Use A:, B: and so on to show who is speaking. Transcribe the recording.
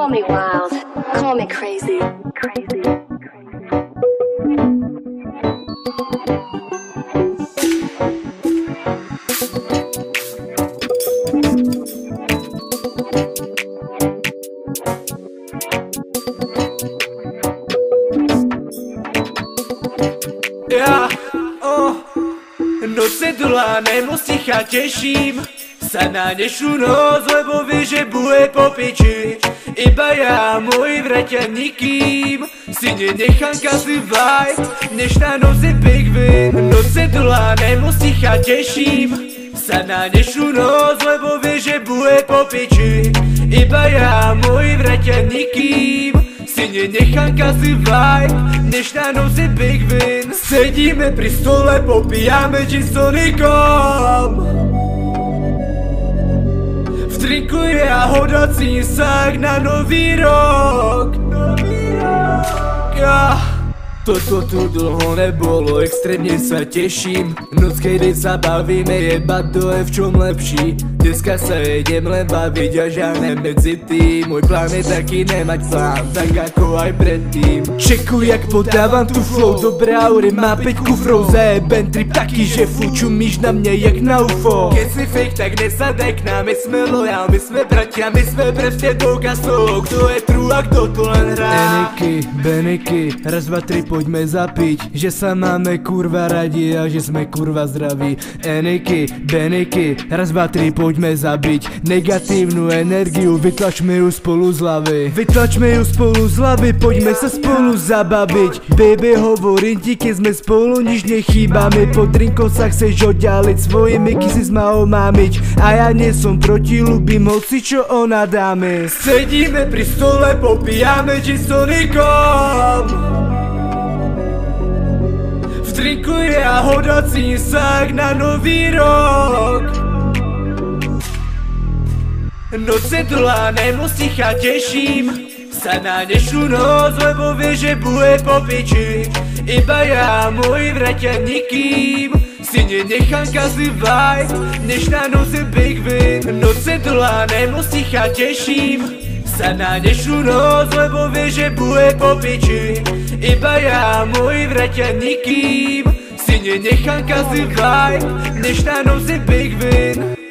A: Call me wild, call me crazy.
B: Ja, noce dlhá nemusí a teším sa na dnešnú noc, lebo vie, že bude po piči. Iba ja, môj vraťa, nikým si nenechám kazivať. Dnešná noc je big win. Noce dlhá nemusí a teším sa na dnešnú noc, lebo vie, že bude po piči. Iba ja, môj vraťa, nikým si nenechám kazivať. Dnešná noc je big win. Sedíme pri stole, popíjame gin s tonikom. V drinku je jahodací sak na nový rok. Toto tu dlho nebolo, extrémne sa teším. Noc, kedy sa bavíme, jebať to je v čom lepší. Dneska sa idem len baviť a žiadne medzi tým. Môj plán je taký nemať plán, tak ako aj predtým. Čekuj, jak podávam tu flow, dobré aury, má 5 kufrov. Zajeben trip taký, že fuču myš na mne jak na UFO. Keď si fake, tak nesadaj k nám, my sme lojál, my sme bratia, my sme presne dokazov. Kto je true a kto tu len hrá. Eniky, Beniky, raz, dva, tri, poďme zapiť, že sa máme kurva radi a že sme kurva zdraví. Eniky, Beniky, raz, dva, tri, poďme zabiť negatívnu energiu, vytlačme ju spolu z hlavy. Vytlačme ju spolu z hlavy, poďme sa spolu zabaviť. Baby, hovorím ti, keď sme spolu, nič nechýba mi. Po drinkoch sa chceš oddialiť, svojimi kisy ma omámiť. A ja nie som proti, ľúbim hoci čo ona dá mi. Sedíme pri stole, popíjame gin s tonikom. V drinku je jahodací sak na nový rok. Noce dlhá nemusí a teším sa na dnešnú noc, lebo vie, že bude po piči. Iba ja, môj vraťa, nikým si nenechám kazivať. Dnešná noc je big win. Noce dlhá nemusí a teším sa na dnešnú noc, lebo vie, že bude po piči. Iba ja, môj vraťa, nikým si nenechám kazivať. Dnešná noc je big win.